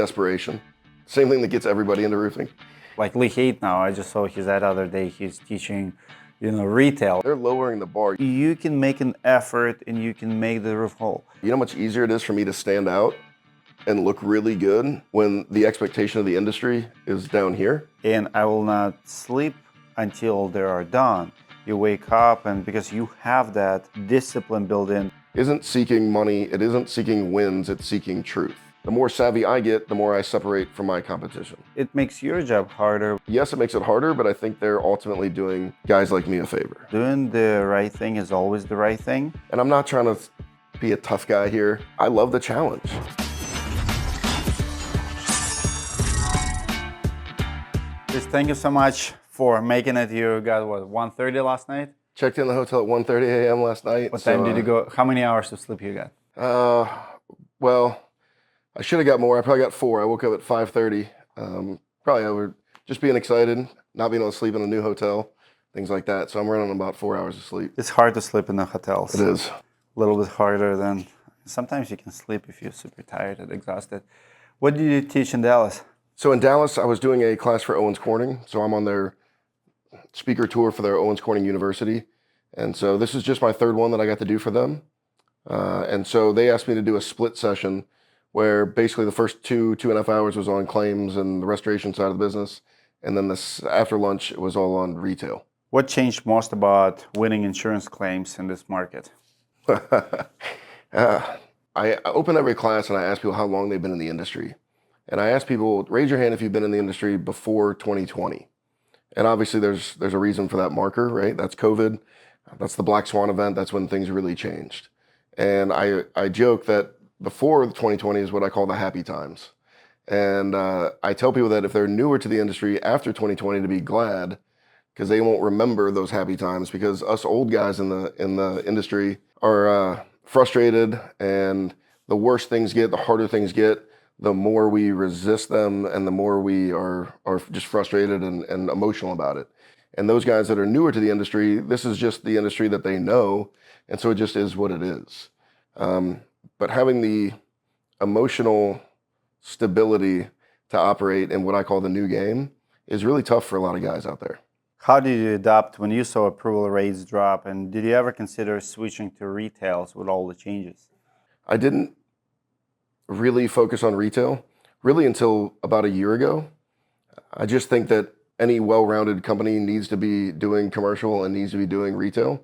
desperation. Same thing that gets everybody into roofing. Like Lee Haight now, I just saw his ad the other day, he's teaching, retail. They're lowering the bar. You can make an effort and you can make the roof whole. You know how much easier it is for me to stand out and look really good when the expectation of the industry is down here? And I will not sleep until they are done. You wake up, and because you have that discipline built in. Isn't seeking money, it isn't seeking wins, it's seeking truth. The more savvy I get, the more I separate from my competition. It makes your job harder. Yes, it makes it harder, but I think they're ultimately doing guys like me a favor. Doing the right thing is always the right thing. And I'm not trying to be a tough guy here. I love the challenge. Chris, thank you so much for making it. You got, what, 1:30 last night? Checked in the hotel at 1:30 a.m. last night. What time did you go? How many hours of sleep you got? Well, I should have got more. I probably got 4. I woke up at 5:30. Probably over just being excited, not being able to sleep in a new hotel, things like that. So I'm running about 4 hours of sleep. It's hard to sleep in the hotels. It is. A little bit harder than, sometimes you can sleep if you're super tired and exhausted. What did you teach in Dallas? So in Dallas, I was doing a class for Owens Corning. So I'm on their speaker tour for their Owens Corning University. And so this is just my 3rd one that I got to do for them. And so they asked me to do a split session where basically the first 2.5 hours was on claims and the restoration side of the business. And then this after lunch, it was all on retail. What changed most about winning insurance claims in this market? I open every class and I ask people how long they've been in the industry. And I ask people, raise your hand if you've been in the industry before 2020. And obviously there's a reason for that marker, right? That's COVID. That's the Black Swan event. That's when things really changed. And I joke that before 2020 is what I call the happy times. And I tell people that if they're newer to the industry after 2020 to be glad, because they won't remember those happy times, because us old guys in the industry are frustrated, and the worse things get, the harder things get, the more we resist them and the more we are just frustrated and emotional about it. And those guys that are newer to the industry, this is just the industry that they know, and so it just is what it is. But having the emotional stability to operate in what I call the new game is really tough for a lot of guys out there. How did you adapt when you saw approval rates drop, and did you ever consider switching to retails with all the changes? I didn't really focus on retail really until about a year ago. I just think that any well-rounded company needs to be doing commercial and needs to be doing retail.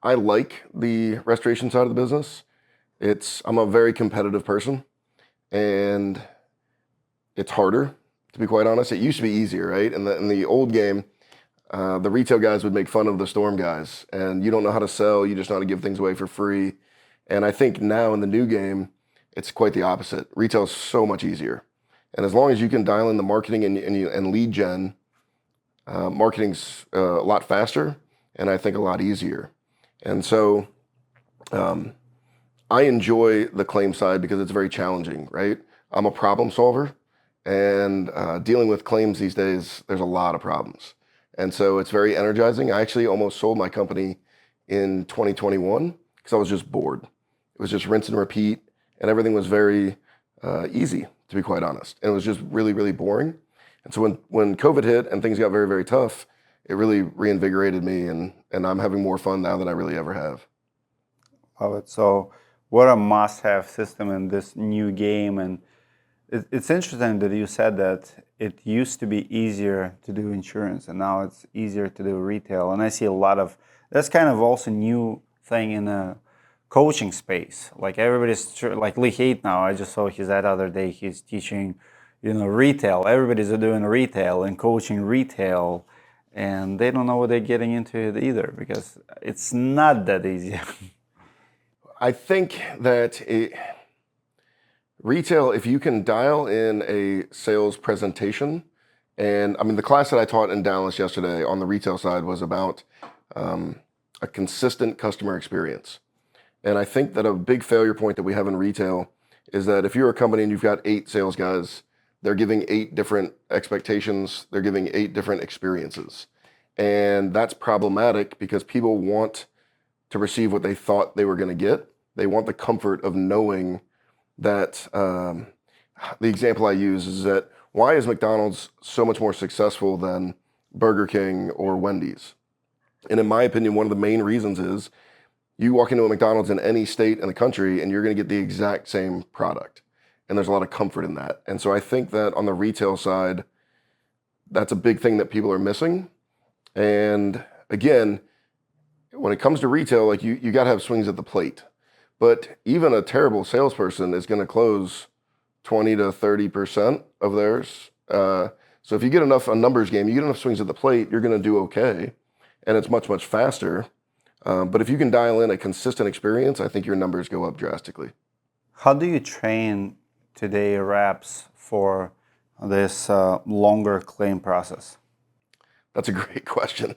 I like the restoration side of the business. I'm a very competitive person, and it's harder, to be quite honest. It used to be easier, right? In the old game, the retail guys would make fun of the storm guys, and you don't know how to sell, you just know how to give things away for free. And I think now in the new game, it's quite the opposite. Retail is so much easier. And as long as you can dial in the marketing and lead gen, marketing's a lot faster, and I think a lot easier. And so I enjoy the claim side because it's very challenging, right? I'm a problem solver, and dealing with claims these days, there's a lot of problems. And so it's very energizing. I actually almost sold my company in 2021 because I was just bored. It was just rinse and repeat, and everything was very easy, to be quite honest. And it was just really, really boring. And so when COVID hit and things got very, very tough, it really reinvigorated me, and I'm having more fun now than I really ever have. Love it. So what a must-have system in this new game. And it's interesting that you said that it used to be easier to do insurance, and now it's easier to do retail. And I see a lot of, that's kind of also new thing in the coaching space. Like everybody's, like Lee Haight now, I just saw his ad the other day, he's teaching, retail. Everybody's doing retail and coaching retail, and they don't know what they're getting into either, because it's not that easy. I think that retail, if you can dial in a sales presentation, and I mean, the class that I taught in Dallas yesterday on the retail side was about a consistent customer experience. And I think that a big failure point that we have in retail is that if you're a company and you've got 8 sales guys, they're giving 8 different expectations, they're giving 8 different experiences. And that's problematic because people want to receive what they thought they were going to get. They want the comfort of knowing that the example I use is that why is McDonald's so much more successful than Burger King or Wendy's? And in my opinion, one of the main reasons is you walk into a McDonald's in any state in the country and you're going to get the exact same product. And there's a lot of comfort in that. And so I think that on the retail side, that's a big thing that people are missing. And again, when it comes to retail, like you got to have swings at the plate. But even a terrible salesperson is going to close 20 to 30% of theirs. So if you get enough a numbers game, you get enough swings at the plate, you're going to do okay. And it's much, much faster. But if you can dial in a consistent experience, I think your numbers go up drastically. How do you train today reps for this longer claim process? That's a great question.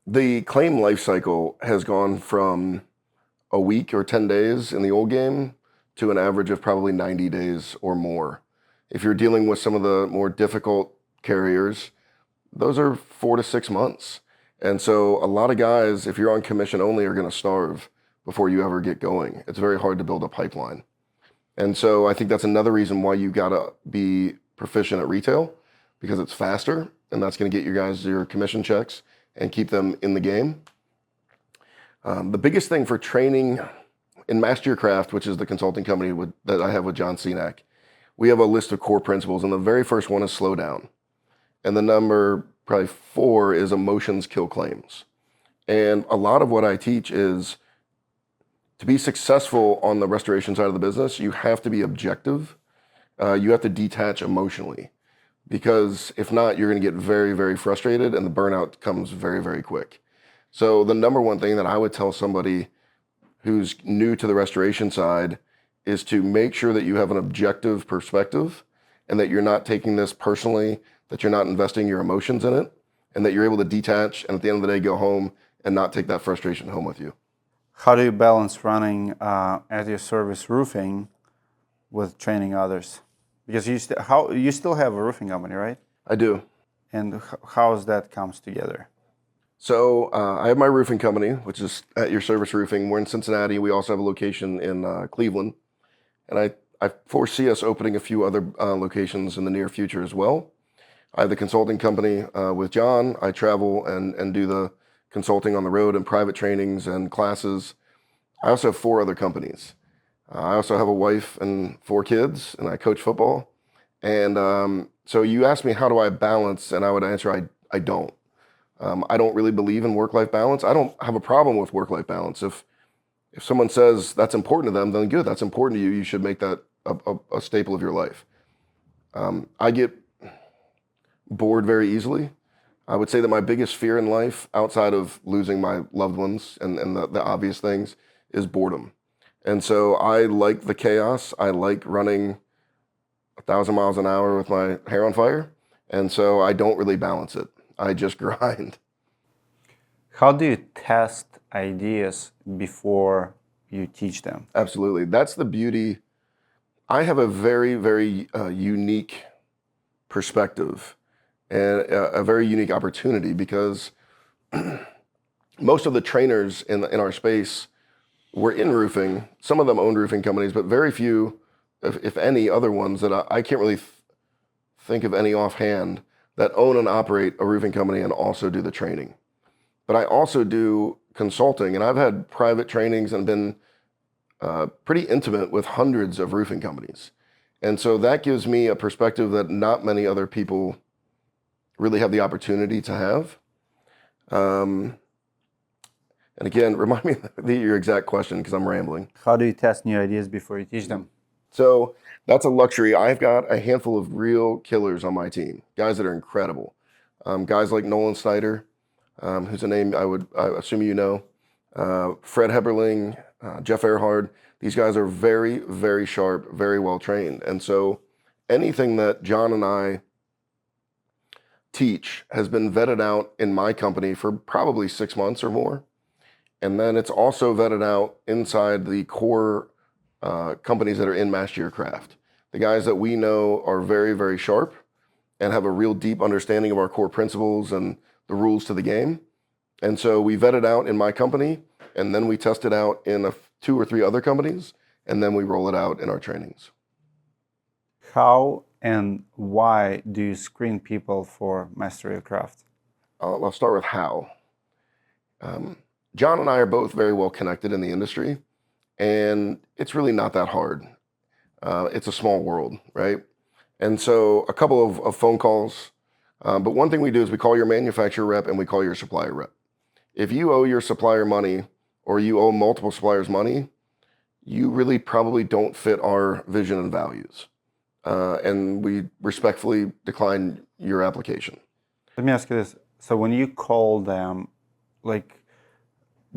The claim life cycle has gone from a week or 10 days in the old game to an average of probably 90 days or more. If you're dealing with some of the more difficult carriers, those are 4 to 6 months. And so a lot of guys, if you're on commission only, are going to starve before you ever get going. It's very hard to build a pipeline. And so I think that's another reason why you got to be proficient at retail, because it's faster and that's going to get you guys your commission checks and keep them in the game. The biggest thing for training in Master Your Craft, which is the consulting company that I have with John Cenac, we have a list of core principles, and the very first one is slow down. And the number probably 4 is emotions kill claims. And a lot of what I teach is to be successful on the restoration side of the business, you have to be objective. You have to detach emotionally, because if not, you're going to get very, very frustrated and the burnout comes very, very quick. So the number one thing that I would tell somebody who's new to the restoration side is to make sure that you have an objective perspective and that you're not taking this personally, that you're not investing your emotions in it, and that you're able to detach and at the end of the day go home and not take that frustration home with you. How do you balance running at your service roofing with training others? Because you still have a roofing company, right? I do. And how's that comes together? So I have my roofing company, which is At Your Service Roofing. We're in Cincinnati. We also have a location in Cleveland. And I foresee us opening a few other locations in the near future as well. I have the consulting company with John. I travel and do the consulting on the road and private trainings and classes. I also have 4 other companies. I also have a wife and 4 kids, and I coach football. And so you asked me, how do I balance? And I would answer, I don't. I don't really believe in work-life balance. I don't have a problem with work-life balance. If someone says that's important to them, then good, that's important to you. You should make that a staple of your life. I get bored very easily. I would say that my biggest fear in life, outside of losing my loved ones and the obvious things, is boredom. And so I like the chaos. I like running 1,000 miles an hour with my hair on fire. And so I don't really balance it. I just grind. How do you test ideas before you teach them? Absolutely. That's the beauty. I have a very, very unique perspective and a very unique opportunity, because most of the trainers in our space were in roofing. Some of them owned roofing companies, but very few, if any, other ones that I can't really think of any offhand that own and operate a roofing company and also do the training. But I also do consulting, and I've had private trainings and been pretty intimate with hundreds of roofing companies. And so that gives me a perspective that not many other people really have the opportunity to have. And again, remind me your exact question, because I'm rambling. How do you test new ideas before you teach them? So that's a luxury. I've got a handful of real killers on my team, guys that are incredible. Guys like Nolan Snyder, who's a name I assume you know, Fred Heberling, Jeff Earhard. These guys are very, very sharp, very well trained. And so anything that John and I teach has been vetted out in my company for probably 6 months or more. And then it's also vetted out inside the core companies that are in Master Your Craft. The guys that we know are very, very sharp and have a real deep understanding of our core principles and the rules to the game. And so we vet it out in my company, and then we test it out in 2 or 3 other companies, and then we roll it out in our trainings. How and why do you screen people for mastery of craft? I'll start with how. John and I are both very well connected in the industry, and it's really not that hard. It's a small world, right? And so a couple of phone calls. But one thing we do is we call your manufacturer rep and we call your supplier rep. If you owe your supplier money or you owe multiple suppliers money, you really probably don't fit our vision and values. And we respectfully decline your application. Let me ask you this. So when you call them, like,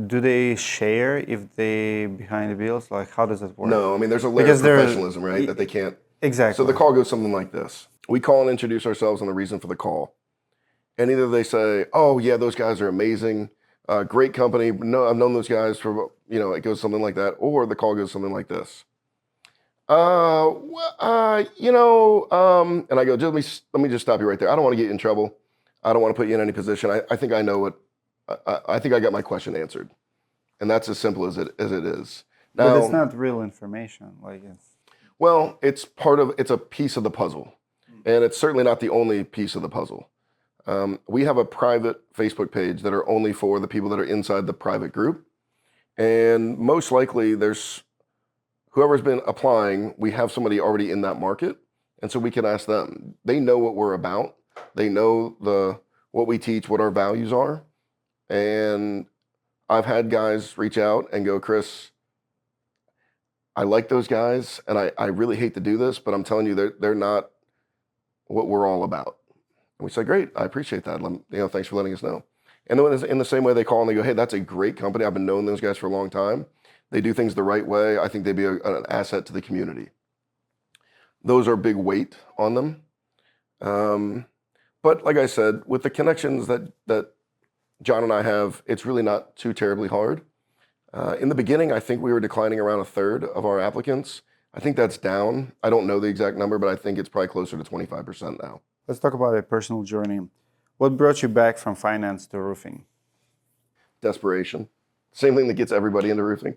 do they share if they behind the wheels? Like, how does it work? No, I mean, there's a layer Because of they're- professionalism, right? That they can't. Exactly. So the call goes something like this. We call and introduce ourselves and the reason for the call. And either they say, oh, yeah, those guys are amazing. Great company. No, I've known those guys for, it goes something like that. Or the call goes something like this. And I go, let me just stop you right there. I don't want to get you in trouble. I don't want to put you in any position. I think I know what, I think I got my question answered. And that's as simple as it is. Now, but it's not real information. Like it's. Well, it's a piece of the puzzle. And it's certainly not the only piece of the puzzle. We have a private Facebook page that are only for the people that are inside the private group. And most likely there's whoever's been applying, we have somebody already in that market. And so we can ask them. They know what we're about. They know what we teach, what our values are. And I've had guys reach out and go, Chris, I like those guys, and I really hate to do this, but I'm telling you, they're not what we're all about. And we say, great, I appreciate that. Thanks for letting us know. And then in the same way, they call and they go, hey, that's a great company. I've been knowing those guys for a long time. They do things the right way. I think they'd be an asset to the community. Those are big weight on them. But like I said, with the connections that John and I have, it's really not too terribly hard. In the beginning, I think we were declining around a third of our applicants. I think that's down. I don't know the exact number, but I think it's probably closer to 25% now. Let's talk about a personal journey. What brought you back from finance to roofing? Desperation. Same thing that gets everybody into roofing.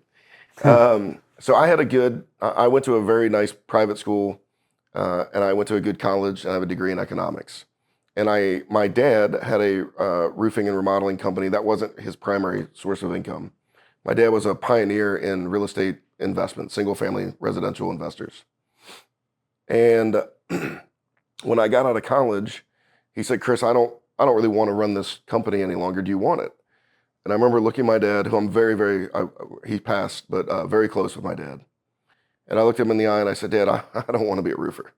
So I went to a very nice private school, and I went to a good college, and I have a degree in economics. And my dad had a roofing and remodeling company. That wasn't his primary source of income. My dad was a pioneer in real estate investment, single-family residential investors. And when I got out of college, he said, Chris, I don't really want to run this company any longer. Do you want it? And I remember looking at my dad, who I'm he passed, but very close with my dad. And I looked him in the eye and I said, Dad, I don't want to be a roofer.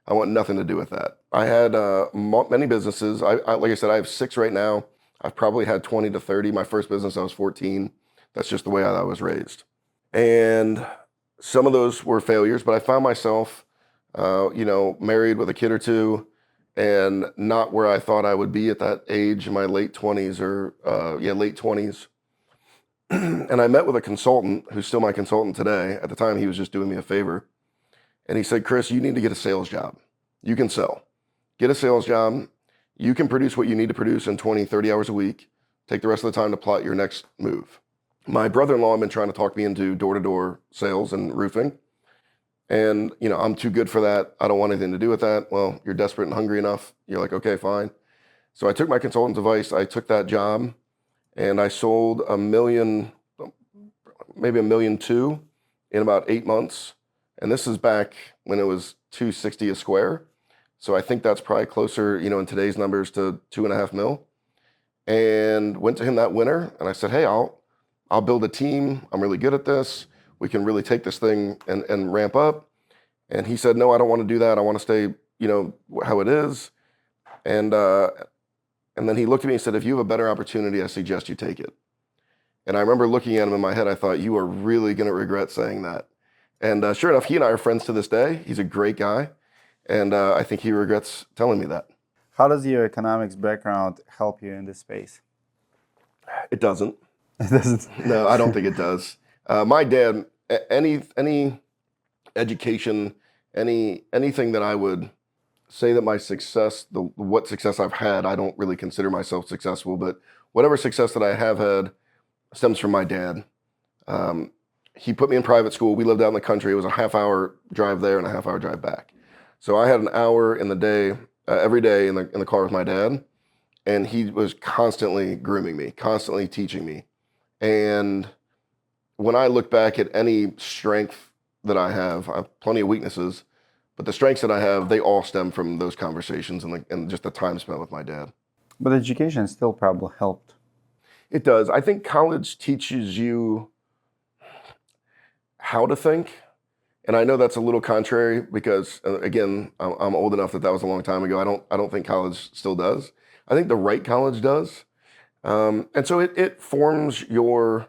I want nothing to do with that. I had many businesses. Like I said, I have 6 right now. I've probably had 20 to 30. My first business, I was 14. That's just the way I was raised. And some of those were failures, but I found myself, married with a kid or two and not where I thought I would be at that age in my late 20s late 20s. And I met with a consultant who's still my consultant today. At the time, he was just doing me a favor. And he said, Chris, you need to get a sales job. You can sell. Get a sales job. You can produce what you need to produce in 20, 30 hours a week. Take the rest of the time to plot your next move. My brother-in-law had been trying to talk me into door-to-door sales and roofing. And, I'm too good for that. I don't want anything to do with that. Well, you're desperate and hungry enough. You're like, okay, fine. So I took my consultant's advice. I took that job and I sold maybe $1.2 million in about 8 months. And this is back when it was $260 a square. So I think that's probably closer, in today's numbers to $2.5 million. And went to him that winter and I said, hey, I'll build a team. I'm really good at this. We can really take this thing and ramp up. And he said, no, I don't want to do that. I want to stay, how it is. And then he looked at me and said, if you have a better opportunity, I suggest you take it. And I remember looking at him in my head, I thought, you are really going to regret saying that. And sure enough, he and I are friends to this day. He's a great guy. And I think he regrets telling me that. How does your economics background help you in this space? It doesn't. It doesn't. No, I don't think it does. My dad, any education, anything that I would say that my success, what success I've had, I don't really consider myself successful, but whatever success that I have had stems from my dad. He put me in private school. We lived out in the country. It was a half-hour drive there and a half-hour drive back. So I had an hour in the day, every day in the car with my dad, and he was constantly grooming me, constantly teaching me. And when I look back at any strength that I have plenty of weaknesses, but the strengths that I have, they all stem from those conversations and just the time spent with my dad. But education still probably helped. It does. I think college teaches you how to think. And I know that's a little contrary because, again, I'm old enough that was a long time ago. I don't think college still does. I think the right college does. And so it forms your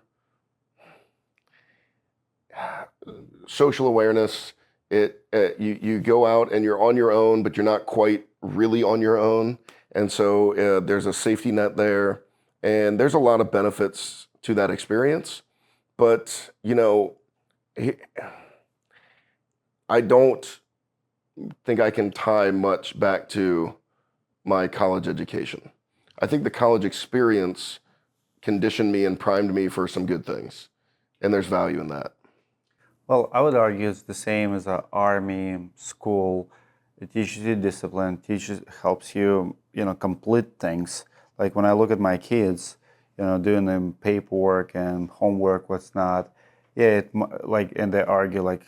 social awareness. You go out and you're on your own, but you're not quite really on your own. And so there's a safety net there, and there's a lot of benefits to that experience. But I don't think I can tie much back to my college education. I think the college experience conditioned me and primed me for some good things, and there's value in that. Well, I would argue it's the same as an army school. It teaches you discipline, helps you, complete things. Like when I look at my kids, doing the paperwork and homework, what's not. Yeah, and they argue like,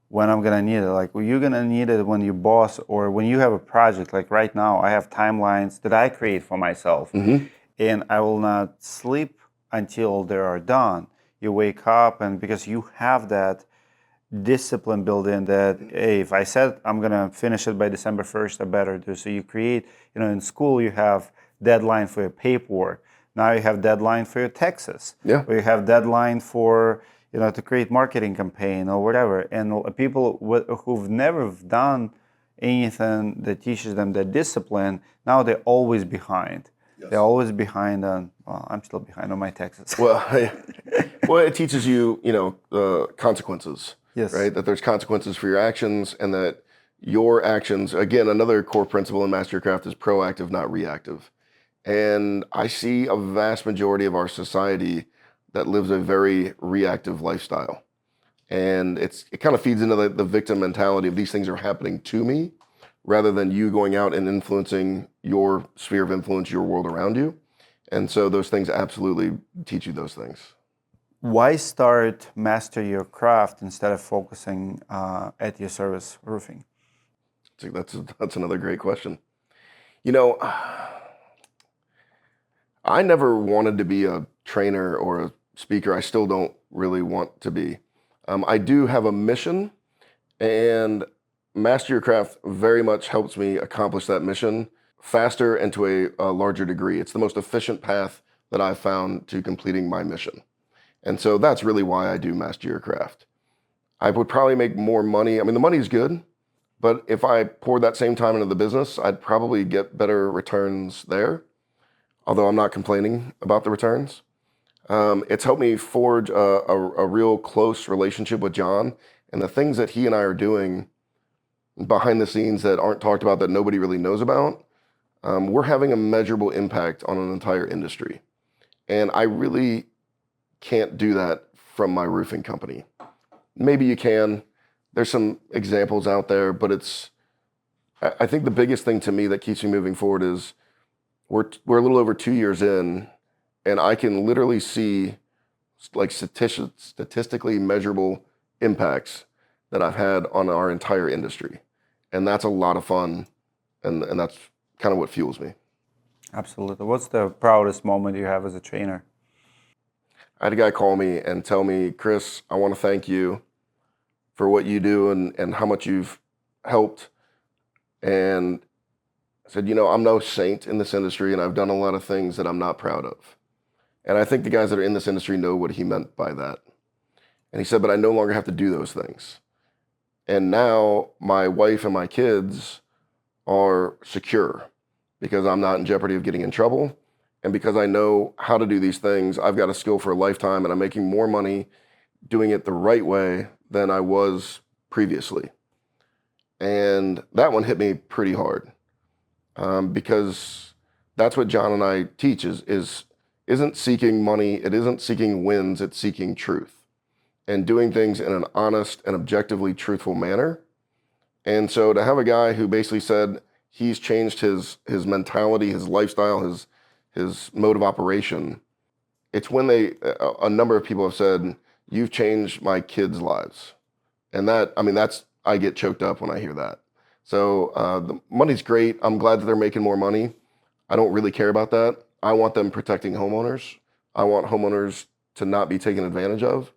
when I'm gonna need it. Like, well, you're gonna need it when your boss or when you have a project. Like right now, I have timelines that I create for myself, and I will not sleep until they are done. You wake up, and because you have that discipline built in, that hey, if I said I'm gonna finish it by December 1st, I better do. So you create, in school you have deadline for your paperwork. Now you have deadline for your taxes. Yeah. Or you have deadline for to create marketing campaign or whatever. And people who've never done anything that teaches them that discipline, now they're always behind. Yes. They're always behind on. Well, I'm still behind on my taxes. Well, it teaches you, consequences. Yes. Right. That there's consequences for your actions, and that your actions. Again, another core principle in Master Your Craft is proactive, not reactive. And I see a vast majority of our society that lives a very reactive lifestyle. And it kind of feeds into the victim mentality of these things are happening to me, rather than you going out and influencing your sphere of influence, your world around you. And so those things absolutely teach you those things. Why start Master Your Craft instead of focusing at your service roofing? That's another great question. I never wanted to be a trainer or a speaker. I still don't really want to be. I do have a mission, and Master Your Craft very much helps me accomplish that mission faster and to a larger degree. It's the most efficient path that I've found to completing my mission. And so that's really why I do Master Your Craft. I would probably make more money. I mean, the money's good, but if I poured that same time into the business, I'd probably get better returns there, although I'm not complaining about the returns. It's helped me forge a real close relationship with John, and the things that he and I are doing behind the scenes that aren't talked about, that nobody really knows about, we're having a measurable impact on an entire industry. And I really can't do that from my roofing company. Maybe you can. There's some examples out there, but I think the biggest thing to me that keeps me moving forward is we're a little over 2 years in, and I can literally see like statistically measurable impacts that I've had on our entire industry. And that's a lot of fun, and that's kind of what fuels me. Absolutely. What's the proudest moment you have as a trainer? I had a guy call me and tell me, Chris, I want to thank you for what you do and how much you've helped. And I said, I'm no saint in this industry, and I've done a lot of things that I'm not proud of. And I think the guys that are in this industry know what he meant by that. And he said, but I no longer have to do those things. And now my wife and my kids are secure because I'm not in jeopardy of getting in trouble. And because I know how to do these things, I've got a skill for a lifetime, and I'm making more money doing it the right way than I was previously. And that one hit me pretty hard, because that's what John and I teach isn't seeking money, it isn't seeking wins, it's seeking truth. And doing things in an honest and objectively truthful manner. And so to have a guy who basically said he's changed his mentality, his lifestyle, his mode of operation, it's when a number of people have said, "You've changed my kids' lives," and that, I mean, I get choked up when I hear that. So the money's great. I'm glad that they're making more money. I don't really care about that. I want them protecting homeowners. I want homeowners to not be taken advantage of,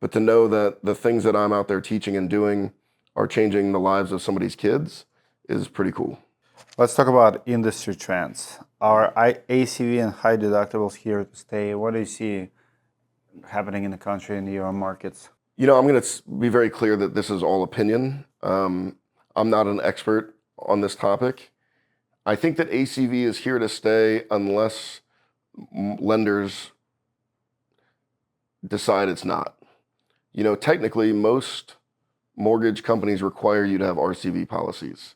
but to know that the things that I'm out there teaching and doing are changing the lives of somebody's kids is pretty cool. Let's talk about industry trends. Are ACV and high deductibles here to stay? What do you see happening in the country in your markets? You know, I'm going to be very clear that this is all opinion. I'm not an expert on this topic. I think that ACV is here to stay unless lenders decide it's not. You know, technically, most mortgage companies require you to have RCV policies.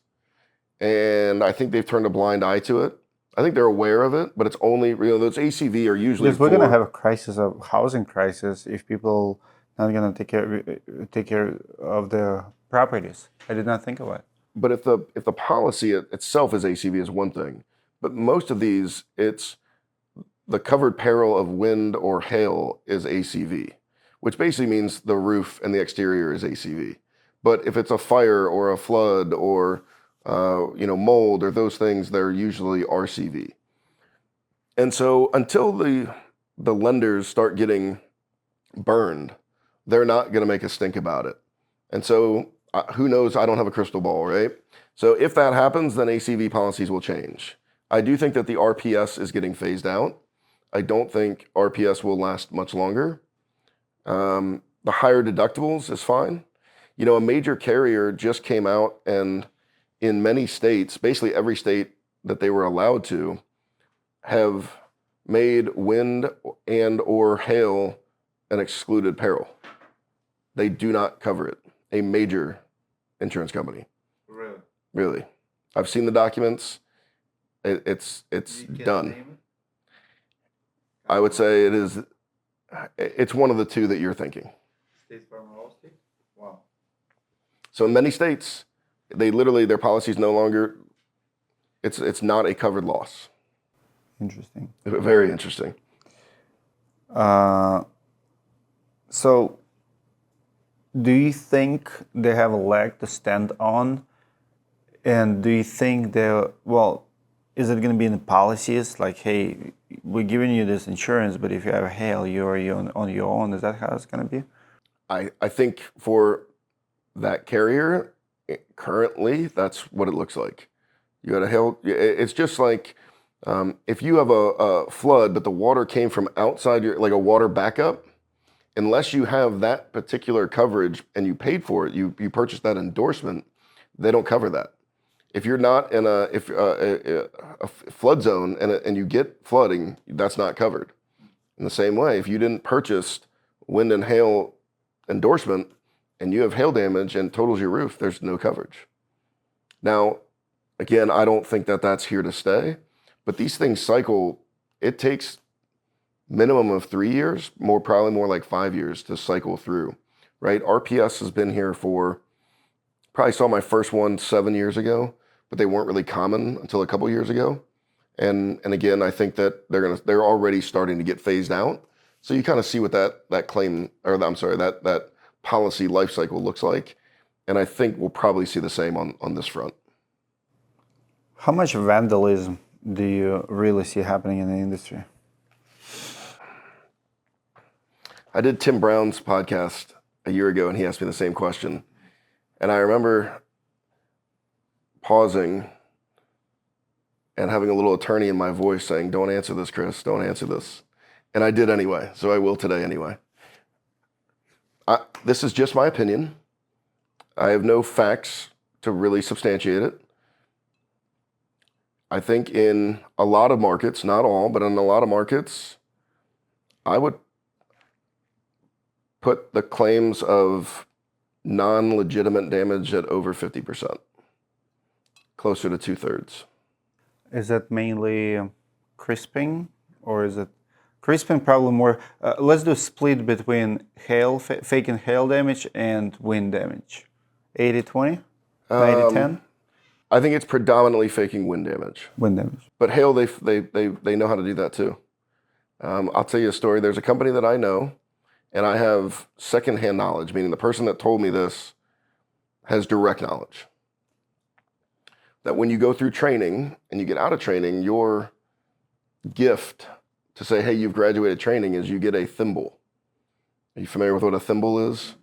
And I think they've turned a blind eye to it. I think they're aware of it, but it's only, you know, those ACV are usually Because we're going to have a crisis of housing crisis if people not going to take care of their properties. I did not think of it. But if the policy itself is ACV is one thing, but most of these, it's the covered peril of wind or hail is ACV, which basically means the roof and the exterior is ACV. But if it's a fire or a flood or you know, mold or those things, they're usually RCV. And so until the lenders start getting burned, they're not going to make a stink about it. And so who knows? I don't have a crystal ball, right? So if that happens, then ACV policies will change. I do think that the RPS is getting phased out. I don't think RPS will last much longer. The higher deductibles is fine. You know, a major carrier just came out and in many states, basically every state that they were allowed to, have made wind and or hail an excluded peril. They do not cover it. A major insurance company. Really? Really. I've seen the documents. It's done. I would say it's one of the two that you're thinking. State Farm or Allstate? Wow. So in many states, they literally, their policy is no longer, it's not a covered loss. Interesting. Very interesting. So do you think they have a leg to stand on? And do you think is it going to be in the policies? Like, hey, we're giving you this insurance, but if you have hail, you're on your own. Is that how it's going to be? I think for that carrier, currently, that's what it looks like. You got a hail. It's just like if you have a flood, but the water came from outside like a water backup, unless you have that particular coverage and you paid for it, you purchased that endorsement, they don't cover that. If you're not in a flood zone and you get flooding, that's not covered. In the same way, if you didn't purchase wind and hail endorsement and you have hail damage and totals your roof, there's no coverage. Now, again, I don't think that that's here to stay, but these things cycle. It takes minimum of 3 years, probably more like 5 years to cycle through, right? RPS has been here for, probably saw my first one 7 years ago, but they weren't really common until a couple years ago. And again, I think that they're already starting to get phased out. So you kind of see what that claim, or I'm sorry, that policy life cycle looks like. And I think we'll probably see the same on this front. How much vandalism do you really see happening in the industry? I did Tim Brown's podcast a year ago, and he asked me the same question. And I remember pausing and having a little attorney in my voice saying, "Don't answer this, Chris, don't answer this." And I did anyway, so I will today anyway. This is just my opinion. I have no facts to really substantiate it. I think in a lot of markets, not all, but in a lot of markets, I would put the claims of non-legitimate damage at over 50%, closer to 2/3. Is that mainly crisping, or is it crisping probably more? Let's do a split between hail, fake and hail damage and wind damage. 80-20? 90-10? I think it's predominantly faking wind damage. Wind damage. But hail, they know how to do that too. I'll tell you a story. There's a company that I know, and I have secondhand knowledge, meaning the person that told me this has direct knowledge. That when you go through training and you get out of training, your gift to say, hey, you've graduated training is you get a thimble. Are you familiar with what a thimble is?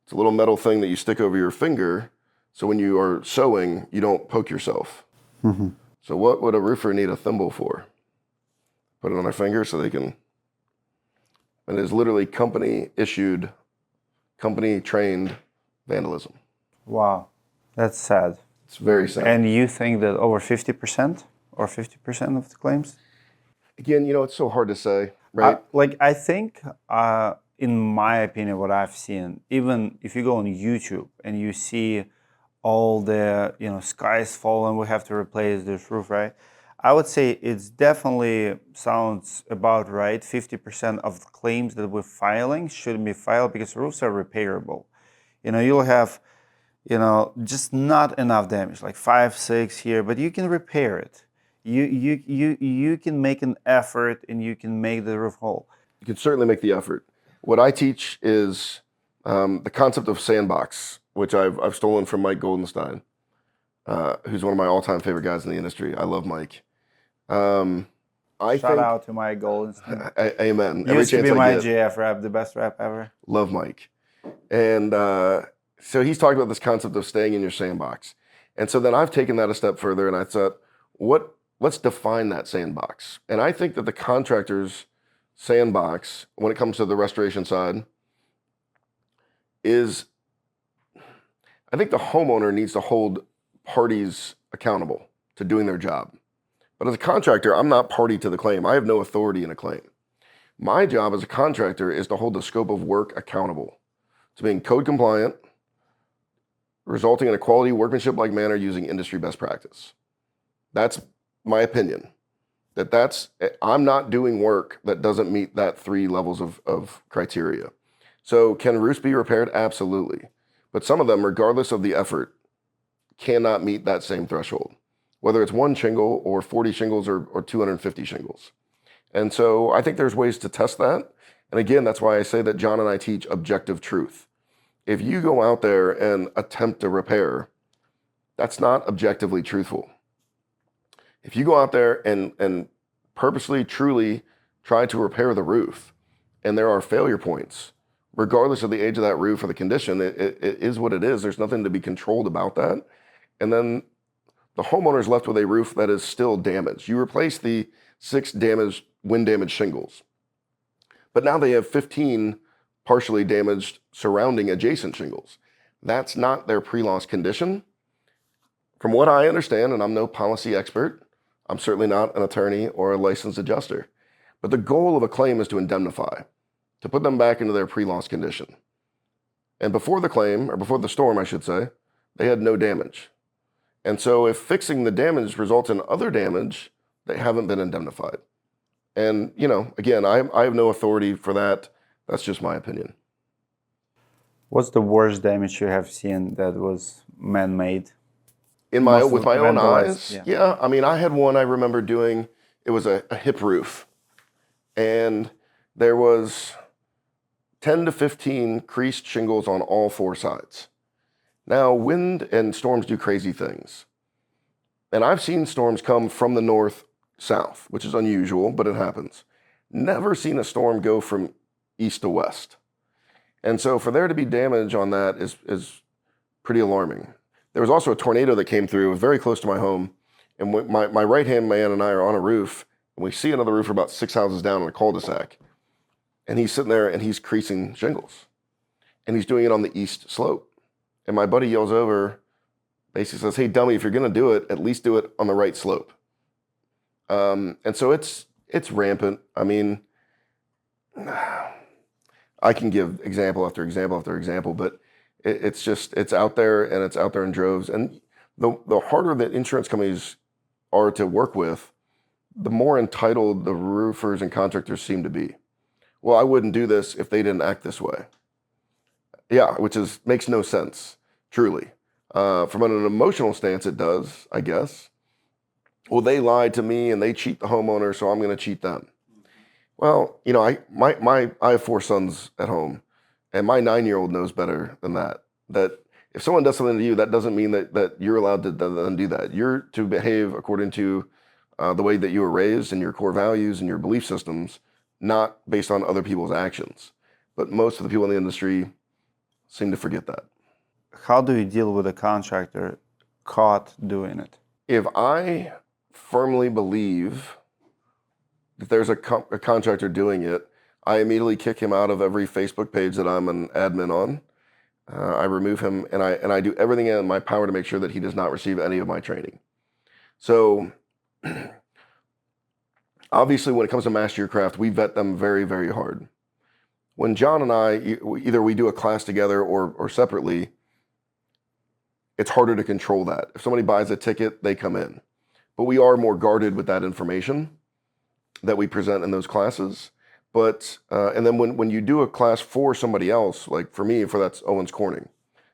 It's a little metal thing that you stick over your finger, so when you are sewing, you don't poke yourself. Mm-hmm. So what would a roofer need a thimble for? Put it on their finger so they can, and it is literally company issued, company trained vandalism. Wow, that's sad. It's very sad. And you think that over 50% or 50% of the claims? Again, it's so hard to say, right? I think, in my opinion, what I've seen, even if you go on YouTube and you see all the, skies falling, we have to replace this roof, right? I would say it's definitely sounds about right. 50% of the claims that we're filing shouldn't be filed because roofs are repairable. You'll have, just not enough damage, like 5, 6 here, but you can repair it. You can make an effort and you can make the roof whole. You can certainly make the effort. What I teach is the concept of sandbox, which I've stolen from Mike Goldenstein, who's one of my all-time favorite guys in the industry. I love Mike. Shout out to Mike Goldenstein. Amen. Used to be my GF rep, the best rep ever. Love Mike. And so he's talking about this concept of staying in your sandbox. And so then I've taken that a step further and I thought, let's define that sandbox. And I think that the contractor's sandbox, when it comes to the restoration side, is, I think the homeowner needs to hold parties accountable to doing their job. But as a contractor, I'm not party to the claim. I have no authority in a claim. My job as a contractor is to hold the scope of work accountable to being code compliant, resulting in a quality workmanship-like manner using industry best practice. That's my opinion. I'm not doing work that doesn't meet that 3 levels of criteria. So can roofs be repaired? Absolutely. But some of them, regardless of the effort, cannot meet that same threshold, whether it's 1 shingle or 40 shingles or 250 shingles. And so I think there's ways to test that. And again, that's why I say that John and I teach objective truth. If you go out there and attempt to repair, that's not objectively truthful. If you go out there and purposely, truly try to repair the roof, and there are failure points, regardless of the age of that roof or the condition, it is what it is. There's nothing to be controlled about that. And then the homeowner's left with a roof that is still damaged. You replace the 6 wind damaged shingles, but now they have 15 partially damaged surrounding adjacent shingles. That's not their pre-loss condition. From what I understand, and I'm no policy expert, I'm certainly not an attorney or a licensed adjuster, but the goal of a claim is to indemnify, to put them back into their pre-loss condition. And before the claim, or before the storm, I should say, they had no damage. And so if fixing the damage results in other damage, they haven't been indemnified. And, again, I have no authority for that. That's just my opinion. What's the worst damage you have seen that was man-made? With my own eyes? Yeah. I mean, I had one I remember doing, it was a hip roof. And there was 10 to 15 creased shingles on all 4 sides. Now, wind and storms do crazy things. And I've seen storms come from the north south, which is unusual, but it happens. Never seen a storm go from east to west. And so for there to be damage on that is pretty alarming. There was also a tornado that came through very close to my home. And my right-hand man and I are on a roof, and we see another roofer about 6 houses down in a cul-de-sac. And he's sitting there and he's creasing shingles. And he's doing it on the east slope. And my buddy yells over, basically says, hey, dummy, if you're going to do it, at least do it on the right slope. And so it's rampant. I mean, I can give example after example after example, but it's out there, and it's out there in droves. And the harder that insurance companies are to work with, the more entitled the roofers and contractors seem to be. Well, I wouldn't do this if they didn't act this way. Yeah, which makes no sense, truly. From an emotional stance, it does, I guess. Well, they lied to me and they cheat the homeowner, so I'm going to cheat them. Well, you know, I have 4 sons at home, and my 9-year-old knows better than that. That if someone does something to you, that doesn't mean that you're allowed to then do that. You're to behave according to the way that you were raised and your core values and your belief systems, not based on other people's actions. But most of the people in the industry seem to forget that. How do you deal with a contractor caught doing it? If I firmly believe that there's a contractor doing it, I immediately kick him out of every Facebook page that I'm an admin on. I remove him, and I do everything in my power to make sure that he does not receive any of my training. So obviously, when it comes to master your craft, we vet them very, very hard. When John and I, either we do a class together or separately, it's harder to control that. If somebody buys a ticket, they come in. But we are more guarded with that information that we present in those classes. But, and then when you do a class for somebody else, like for me, that's Owens Corning.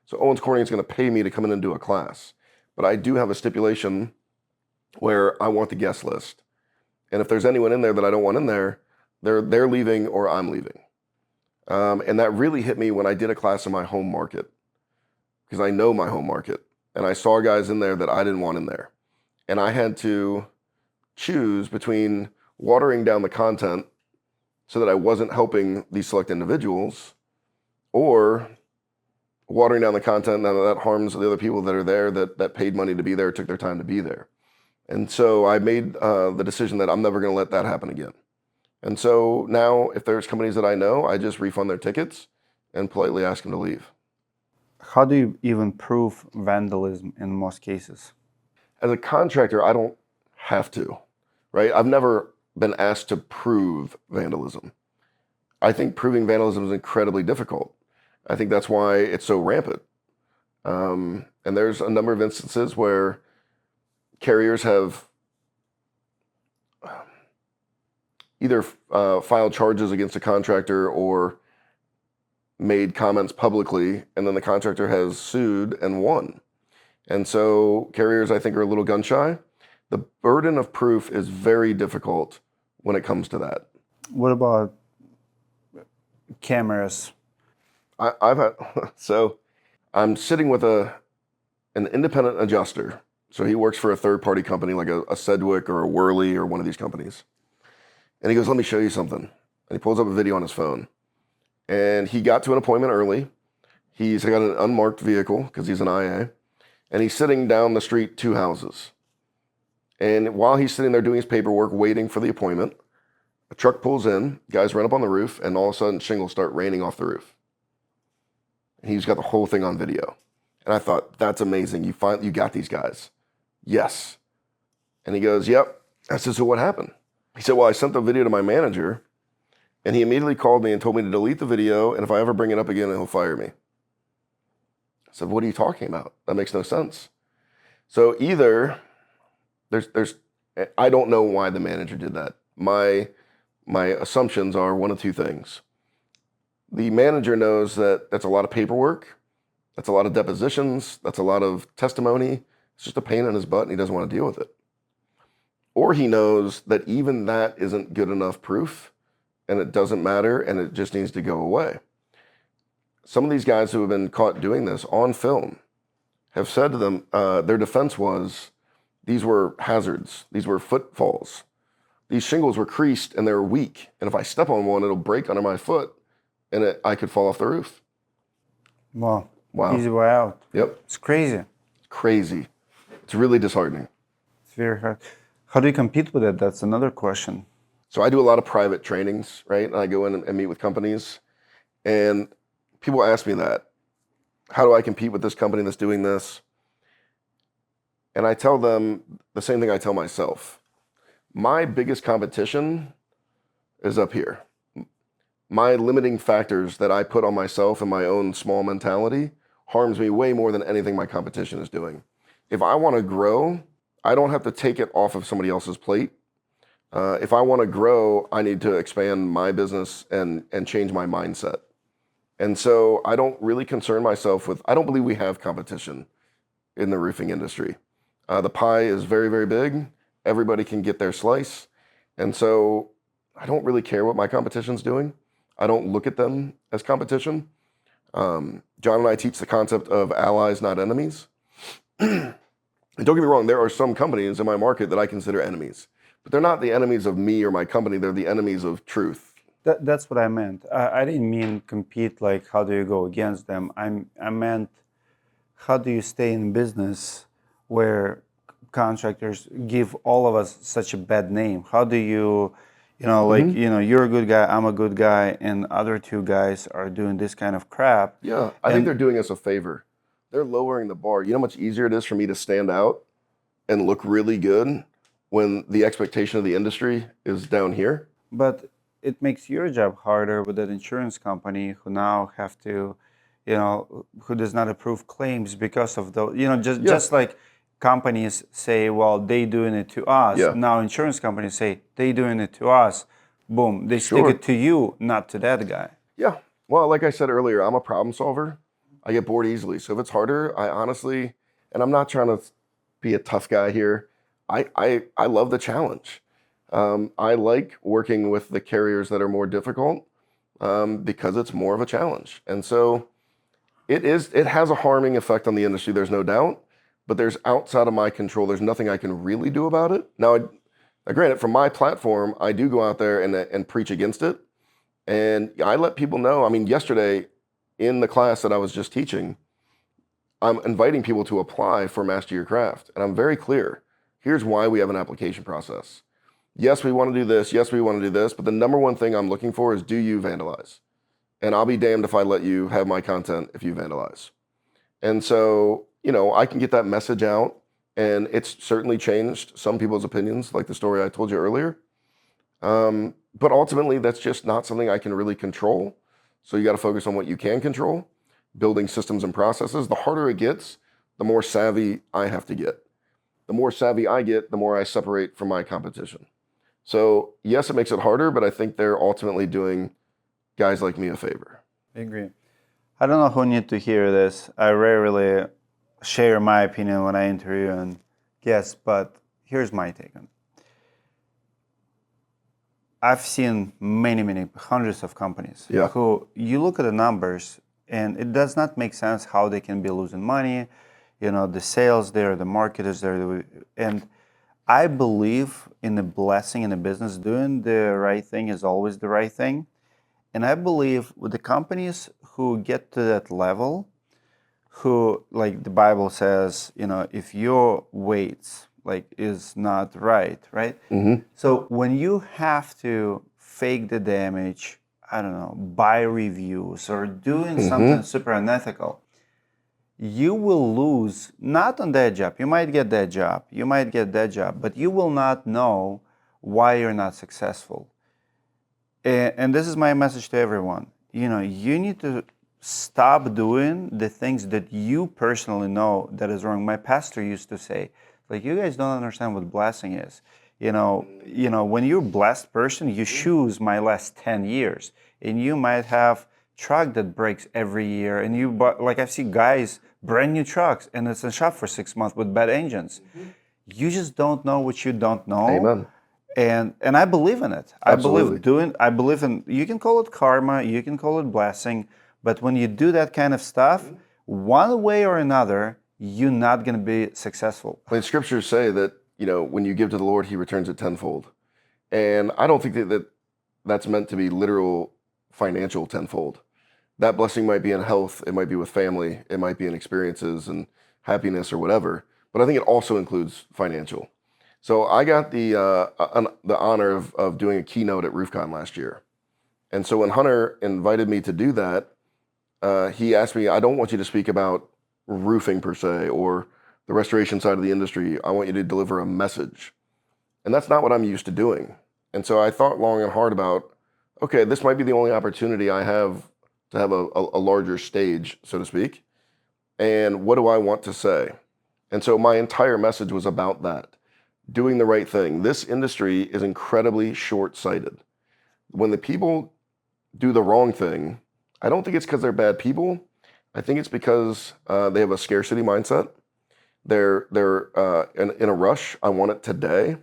So Owens Corning is going to pay me to come in and do a class. But I do have a stipulation where I want the guest list. And if there's anyone in there that I don't want in there, they're leaving or I'm leaving. And that really hit me when I did a class in my home market, because I know my home market. And I saw guys in there that I didn't want in there. And I had to choose between watering down the content so that I wasn't helping these select individuals, or watering down the content that harms the other people that are there, that paid money to be there, took their time to be there. And so I made the decision that I'm never going to let that happen again. And so now if there's companies that I know, I just refund their tickets and politely ask them to leave. How do you even prove vandalism in most cases? As a contractor, I don't have to, right? I've never been asked to prove vandalism. I think proving vandalism is incredibly difficult. I think that's why it's so rampant. And there's a number of instances where carriers have either filed charges against a contractor or made comments publicly, and then the contractor has sued and won. And so carriers, I think, are a little gun shy. The burden of proof is very difficult when it comes to that. What about cameras? I've had, so I'm sitting with an independent adjuster. So he works for a third-party company like a Sedgwick or a Worley or one of these companies. And he goes, let me show you something. And he pulls up a video on his phone. And he got to an appointment early. He's got an unmarked vehicle because he's an IA. And he's sitting down the street 2 houses. And while he's sitting there doing his paperwork, waiting for the appointment, a truck pulls in, guys run up on the roof, and all of a sudden shingles start raining off the roof. And he's got the whole thing on video. And I thought, that's amazing. You got these guys. Yes. And he goes, yep. I said, so what happened? He said, well, I sent the video to my manager, and he immediately called me and told me to delete the video, and if I ever bring it up again, he'll fire me. I said, what are you talking about? That makes no sense. So either I don't know why the manager did that. My assumptions are one of 2 things. The manager knows that that's a lot of paperwork, that's a lot of depositions, that's a lot of testimony. It's just a pain in his butt and he doesn't want to deal with it. Or he knows that even that isn't good enough proof and it doesn't matter and it just needs to go away. Some of these guys who have been caught doing this on film have said to them, their defense was, these were hazards. These were footfalls. These shingles were creased and they were weak. And if I step on one, it'll break under my foot and I could fall off the roof. Wow. Wow. Easy way out. Yep. It's crazy. It's crazy. It's really disheartening. It's very hard. How do you compete with it? That's another question. So I do a lot of private trainings, right? And I go in and meet with companies. And people ask me that. How do I compete with this company that's doing this? And I tell them the same thing I tell myself. My biggest competition is up here. My limiting factors that I put on myself and my own small mentality harms me way more than anything my competition is doing. If I want to grow, I don't have to take it off of somebody else's plate. If I want to grow, I need to expand my business and change my mindset. And so I don't really concern myself with, I don't believe we have competition in the roofing industry. The pie is very, very big. Everybody can get their slice. And so I don't really care what my competition's doing. I don't look at them as competition. John and I teach the concept of allies, not enemies. And don't get me wrong, there are some companies in my market that I consider enemies, but they're not the enemies of me or my company. They're the enemies of truth. That's what I meant. I didn't mean compete like how do you go against them. I meant how do you stay in business where contractors give all of us such a bad name? How do you, you're a good guy, I'm a good guy, and other two guys are doing this kind of crap. Yeah, I think they're doing us a favor. They're lowering the bar. You know how much easier it is for me to stand out and look really good when the expectation of the industry is down here? But it makes your job harder with that insurance company who now have to, who does not approve claims because of the, just like companies say, well, they doing it to us. Yeah. Now insurance companies say they doing it to us. Boom, they stick it to you, not to that guy. Yeah. Well, like I said earlier, I'm a problem solver. I get bored easily. So if it's harder, I honestly, and I'm not trying to be a tough guy here. I love the challenge. I like working with the carriers that are more difficult because it's more of a challenge. And so it has a harming effect on the industry. There's no doubt, but there's outside of my control. There's nothing I can really do about it. Now, granted, from my platform, I do go out there and preach against it. And I let people know. I mean, yesterday in the class that I was just teaching, I'm inviting people to apply for Master Your Craft. And I'm very clear. Here's why we have an application process. Yes, we want to do this. Yes, we want to do this. But the number one thing I'm looking for is, do you vandalize? And I'll be damned if I let you have my content if you vandalize. And so, I can get that message out. And it's certainly changed some people's opinions, like the story I told you earlier. But ultimately, that's just not something I can really control. So you got to focus on what you can control, building systems and processes. The harder it gets, the more savvy I have to get. The more savvy I get, the more I separate from my competition. So yes, it makes it harder, but I think they're ultimately doing guys like me a favor. I agree. I don't know who need to hear this. I rarely share my opinion when I interview and guests, but here's my take on it. I've seen many, hundreds of companies who you look at the numbers and it does not make sense how they can be losing money. The sales there, the market is there. And I believe in the blessing in the business. Doing the right thing is always the right thing. And I believe with the companies who get to that level, who, like the Bible says, if your weights is not right? Mm-hmm. So when you have to fake the damage, I don't know, buy reviews or doing something super unethical, you will lose, not on that job. You might get that job, but you will not know why you're not successful. And this is my message to everyone. You need to stop doing the things that you personally know that is wrong. My pastor used to say, you guys don't understand what blessing is. When you're a blessed person, your shoes might last 10 years. And you might have truck that breaks every year. And I've seen guys, brand new trucks, and it's in shop for 6 months with bad engines. You just don't know what you don't know. Amen. And I believe in it. Absolutely. I believe in, you can call it karma, you can call it blessing, but when you do that kind of stuff, one way or another, you're not going to be successful. Scriptures say that, when you give to the Lord, he returns it tenfold. And I don't think that's meant to be literal financial tenfold. That blessing might be in health, it might be with family, it might be in experiences and happiness or whatever. But I think it also includes financial. So I got the honor of doing a keynote at RoofCon last year. And so when Hunter invited me to do that, he asked me, I don't want you to speak about roofing per se or the restoration side of the industry. I want you to deliver a message. And that's not what I'm used to doing. And so I thought long and hard about, okay, this might be the only opportunity I have to have a larger stage, so to speak. And what do I want to say? And so my entire message was about that, doing the right thing. This industry is incredibly short-sighted. When the people do the wrong thing, I don't think it's because they're bad people. I think it's because they have a scarcity mindset. They're in a rush. I want it today.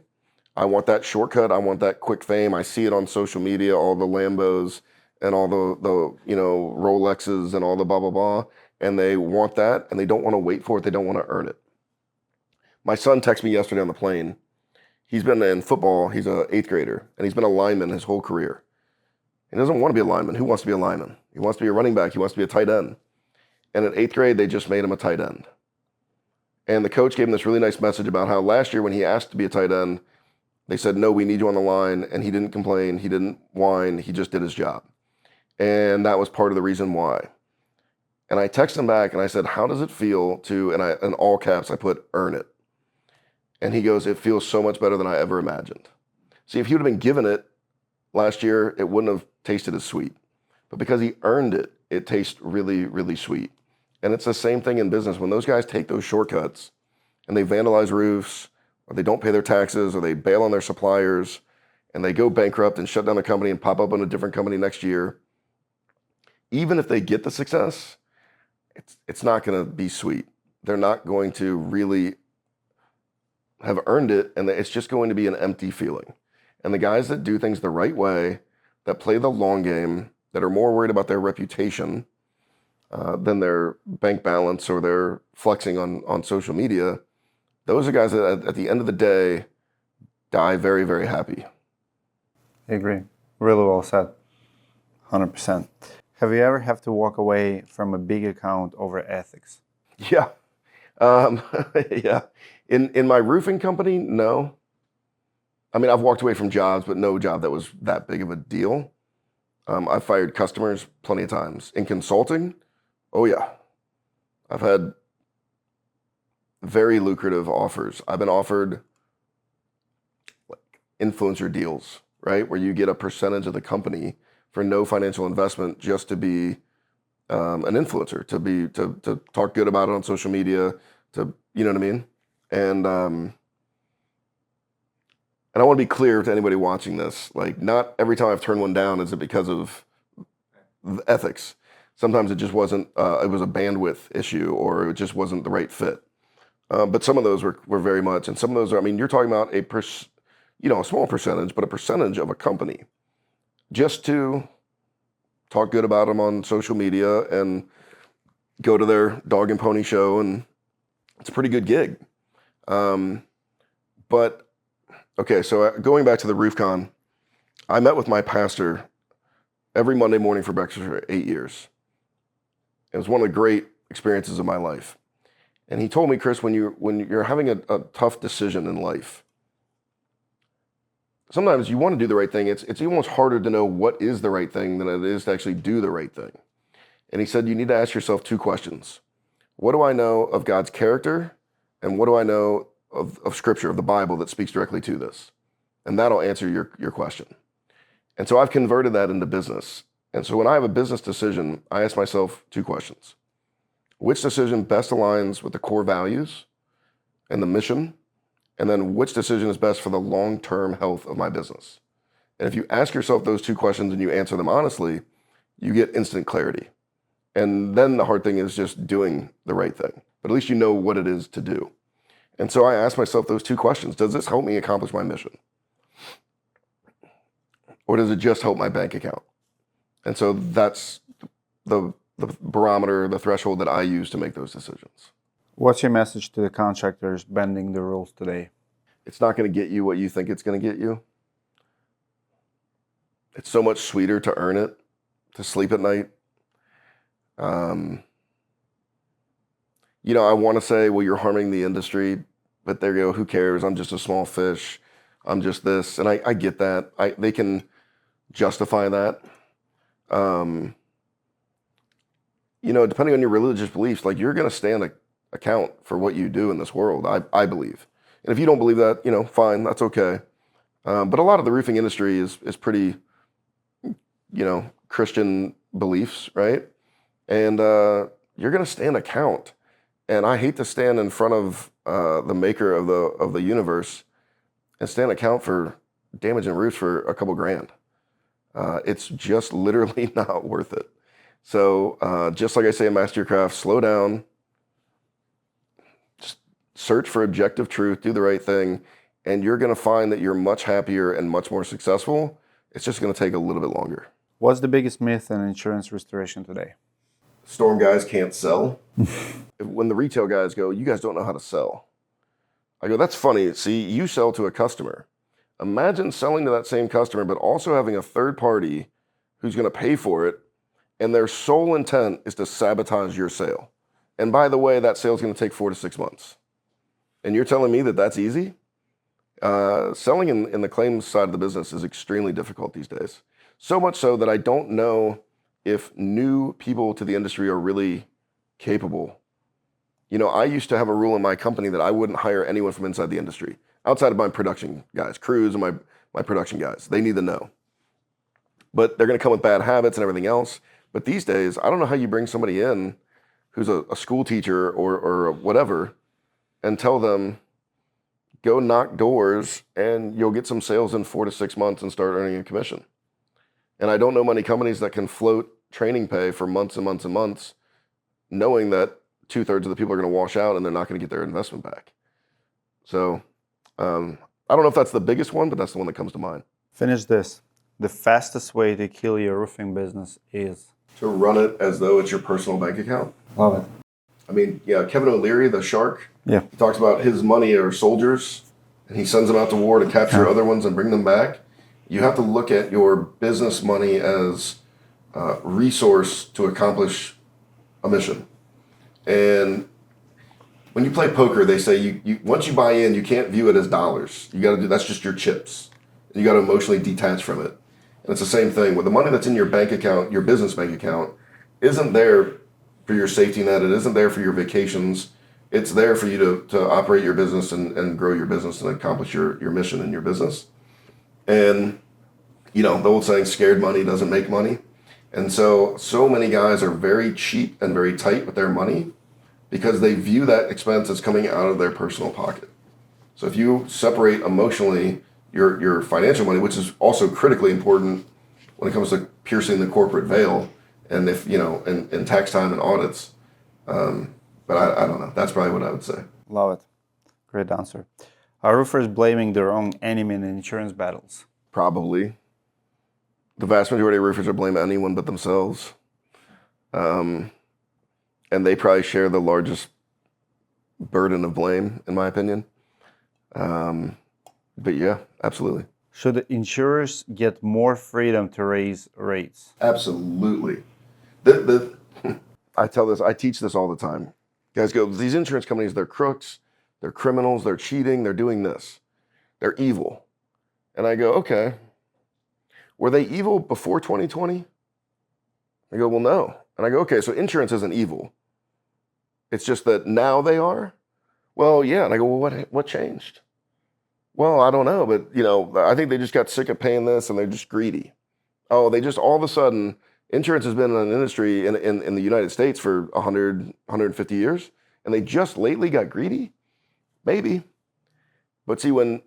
I want that shortcut. I want that quick fame. I see it on social media, all the Lambos and all the Rolexes and all the blah blah blah, and they want that, and they don't want to wait for it. They don't want to earn it. My son texted me yesterday on the plane. He's been in football. He's an eighth grader, and he's been a lineman his whole career. He doesn't want to be a lineman. Who wants to be a lineman? He wants to be a running back. He wants to be a tight end. And in eighth grade, they just made him a tight end. And the coach gave him this really nice message about how last year when he asked to be a tight end, they said, no, we need you on the line. And he didn't complain. He didn't whine. He just did his job. And that was part of the reason why. And I texted him back and I said, how does it feel to, and in all caps, I put earn it. And he goes, it feels so much better than I ever imagined. See, if he would have been given it last year, it wouldn't have tasted as sweet. But because he earned it, it tastes really, really sweet. And it's the same thing in business. When those guys take those shortcuts and they vandalize roofs, or they don't pay their taxes, or they bail on their suppliers, and they go bankrupt and shut down the company and pop up on a different company next year, even if they get the success, it's not going to be sweet. They're not going to really have earned it, and it's just going to be an empty feeling. And the guys that do things the right way, that play the long game, that are more worried about their reputation than their bank balance or their flexing on social media, those are guys that at the end of the day die very, very happy. I agree. Really well said. 100%. Have you ever have to walk away from a big account over ethics? Yeah. Yeah. In my roofing company, no. I mean, I've walked away from jobs, but no job that was that big of a deal. I've fired customers plenty of times. In consulting, oh yeah. I've had very lucrative offers. I've been offered like influencer deals, right? Where you get a percentage of the company for no financial investment just to be an influencer, to talk good about it on social media, to, you know what I mean? And I want to be clear to anybody watching this, like not every time I've turned one down is it because of ethics. Sometimes it just wasn't, it was a bandwidth issue or it just wasn't the right fit. But some of those were very much, and some of those are, I mean, you're talking about a small percentage, but a percentage of a company just to talk good about them on social media and go to their dog and pony show. And it's a pretty good gig. But okay, so going back to the RoofCon, I met with my pastor every Monday morning for breakfast for 8 years. It was one of the great experiences of my life. And he told me, Chris, when you're having a tough decision in life, sometimes you want to do the right thing. It's almost harder to know what is the right thing than it is to actually do the right thing. And he said, you need to ask yourself 2 questions. What do I know of God's character? And what do I know of Scripture, of the Bible that speaks directly to this? And that'll answer your question. And so I've converted that into business. And so when I have a business decision, I ask myself 2 questions. Which decision best aligns with the core values and the mission? And then which decision is best for the long-term health of my business? And if you ask yourself those 2 questions and you answer them honestly, you get instant clarity. And then the hard thing is just doing the right thing. But at least you know what it is to do. And so I ask myself those 2 questions. Does this help me accomplish my mission? Or does it just help my bank account? And so that's the barometer, the threshold that I use to make those decisions. What's your message to the contractors bending the rules today? It's not going to get you what you think it's going to get you. It's so much sweeter to earn it, to sleep at night. I want to say, well, you're harming the industry, but there you go, who cares? I'm just a small fish. I'm just this. And I get that. They can justify that. Depending on your religious beliefs, like you're going to stand account for what you do in this world, I believe. And if you don't believe that, fine, that's okay. But a lot of the roofing industry is pretty, Christian beliefs, right? And you're going to stand account. And I hate to stand in front of the maker of the universe and stand account for damaging roofs for a couple grand. It's just literally not worth it. So just like I say in Master Your Craft, slow down, just search for objective truth, do the right thing, and you're going to find that you're much happier and much more successful. It's just going to take a little bit longer. What's the biggest myth in insurance restoration today? Storm guys can't sell. When the retail guys go, you guys don't know how to sell. I go, that's funny. See, you sell to a customer. Imagine selling to that same customer, but also having a third party who's going to pay for it, and their sole intent is to sabotage your sale. And by the way, that sale is going to take 4 to 6 months. And you're telling me that that's easy? Selling in the claims side of the business is extremely difficult these days. So much so that I don't know if new people to the industry are really capable. You know, I used to have a rule in my company that I wouldn't hire anyone from inside the industry, outside of my production guys, crews and my production guys. They need to know. But they're going to come with bad habits and everything else. But these days, I don't know how you bring somebody in who's a school teacher or whatever and tell them, go knock doors and you'll get some sales in 4 to 6 months and start earning a commission. And I don't know many companies that can float training pay for months and months and months, knowing that 2/3 of the people are going to wash out and they're not going to get their investment back. So I don't know if that's the biggest one, but that's the one that comes to mind. Finish this. The fastest way to kill your roofing business is? To run it as though it's your personal bank account. Love it. I mean, yeah, Kevin O'Leary, the shark, Yeah. he talks about his money are soldiers, and he sends them out to war to capture other ones and bring them back. You have to look at your business money as a resource to accomplish a mission. And when you play poker, they say you once you buy in, you can't view it as dollars. You got to do that's just your chips. And you got to emotionally detach from it. And it's the same thing with the money that's in your bank account, your business bank account, isn't there for your safety net. It isn't there for your vacations. It's there for you to operate your business and grow your business and accomplish your mission in your business. And, you know, the old saying, scared money doesn't make money. And so many guys are very cheap and very tight with their money because they view that expense as coming out of their personal pocket. So if you separate emotionally your financial money, which is also critically important when it comes to piercing the corporate veil, and if, you know, in tax time and audits, but I don't know. That's probably what I would say. Love it. Great answer. Are roofers blaming their own enemy in insurance battles? Probably. The vast majority of roofers are blaming anyone but themselves. And they probably share the largest burden of blame, in my opinion. But yeah, absolutely. Should insurers get more freedom to raise rates? Absolutely. I teach this all the time. Guys go, these insurance companies, they're crooks, they're criminals, they're cheating, they're doing this. They're evil. And I go, okay, were they evil before 2020? I go, well, no. And I go, okay, so insurance isn't evil. It's just that now they are? Well, yeah. And I go, well, what changed? Well, I don't know, but, you know, I think they just got sick of paying this and they're just greedy. Oh, they just all of a sudden, insurance has been an industry in the United States for 100, 150 years, and they just lately got greedy? Maybe. But see, when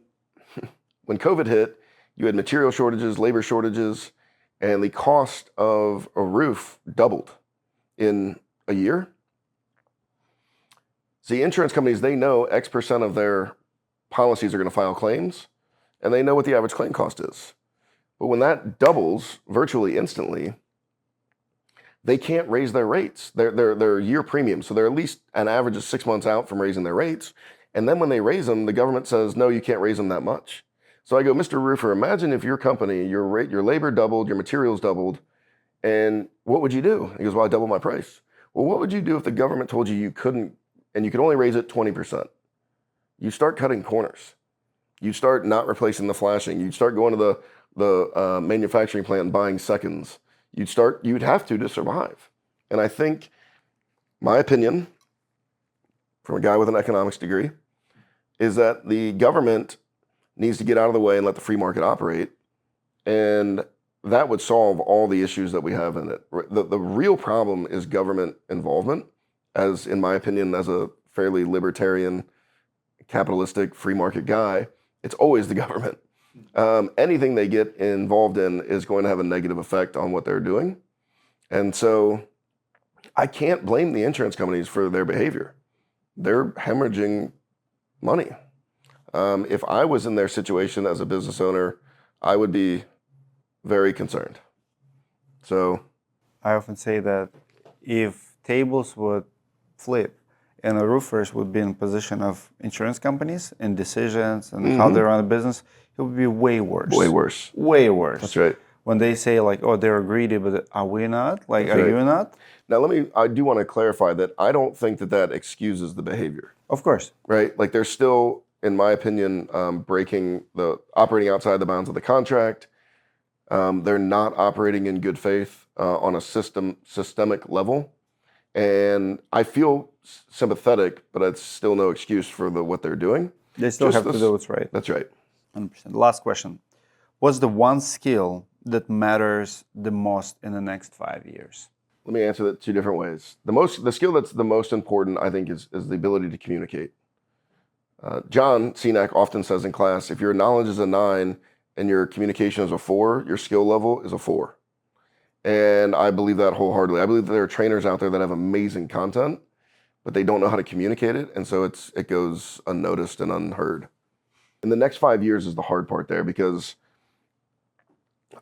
COVID hit, you had material shortages, labor shortages, and the cost of a roof doubled in a year. See, insurance companies, they know X% of their policies are going to file claims, and they know what the average claim cost is. But when that doubles virtually instantly, they can't raise their rates. They're year premiums, so they're at least an average of 6 months out from raising their rates. And then when they raise them, the government says, no, you can't raise them that much. So I go, Mr. Roofer, imagine if your company, your labor doubled, your materials doubled, and what would you do? He goes, well, I doubled my price. Well, what would you do if the government told you you couldn't, and you could only raise it 20%? You start cutting corners. You start not replacing the flashing. You'd start going to the manufacturing plant and buying seconds. You'd have to survive. And I think, my opinion, from a guy with an economics degree, is that the government needs to get out of the way and let the free market operate. And that would solve all the issues that we have in it. The real problem is government involvement, as in my opinion, as a fairly libertarian, capitalistic, free market guy, it's always the government. Anything they get involved in is going to have a negative effect on what they're doing. And so I can't blame the insurance companies for their behavior. They're hemorrhaging money. If I was in their situation as a business owner, I would be very concerned. So I often say that if tables would flip and the roofers would be in position of insurance companies and decisions and how they run a business, it would be way worse. way worse. Way worse. That's right. When they say like, oh, they're greedy, but are we not? Like, That's are right. you not? Now, I do want to clarify that I don't think that excuses the behavior, Of course. right? Like they're still, in my opinion, operating outside the bounds of the contract. They're not operating in good faith on a systemic level. And I feel sympathetic, but it's still no excuse for what they're doing. They still have to do what's right. That's right. 100%. Last question. What's the one skill that matters the most in the next 5 years? Let me answer that 2 different ways. The skill that's the most important, I think, is the ability to communicate. John Cenac often says in class, if your knowledge is a 9 and your communication is a 4, your skill level is a 4. And I believe that wholeheartedly. I believe that there are trainers out there that have amazing content, but they don't know how to communicate it, and so it goes unnoticed and unheard. And the next 5 years is the hard part there, because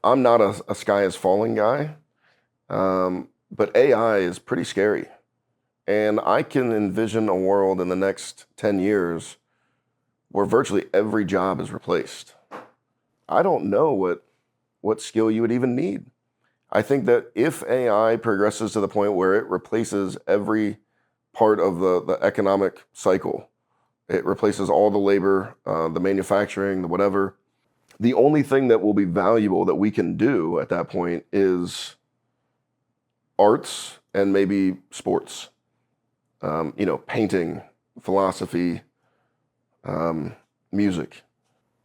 I'm not a sky is falling guy, but AI is pretty scary. And I can envision a world in the next 10 years where virtually every job is replaced. I don't know what skill you would even need. I think that if AI progresses to the point where it replaces every part of the economic cycle, it replaces all the labor, the manufacturing, the whatever, the only thing that will be valuable that we can do at that point is arts and maybe sports. Painting, philosophy, music.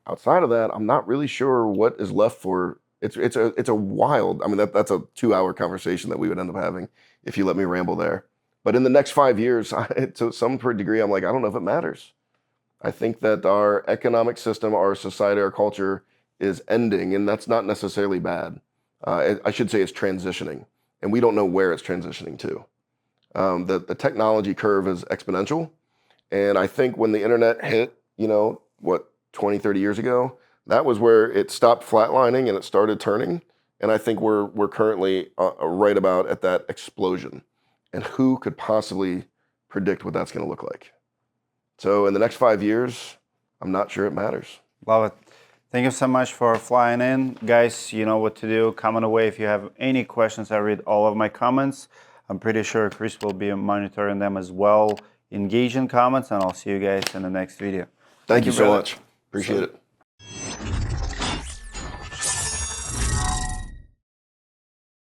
Outside of that, I'm not really sure what is left for. It's a wild. I mean, that's a 2-hour conversation that we would end up having if you let me ramble there. But in the next 5 years, to some degree, I'm like, I don't know if it matters. I think that our economic system, our society, our culture is ending, and that's not necessarily bad. I should say it's transitioning, and we don't know where it's transitioning to. The technology curve is exponential, and I think when the internet hit, 20, 30 years ago, that was where it stopped flatlining and it started turning. And I think we're currently right about at that explosion. And who could possibly predict what that's going to look like? So in the next 5 years, I'm not sure it matters. Love it. Thank you so much for flying in. Guys, you know what to do. Comment away if you have any questions. I read all of my comments. I'm pretty sure Chris will be monitoring them as well. Engage in comments, and I'll see you guys in the next video. Thank you so much. Appreciate it.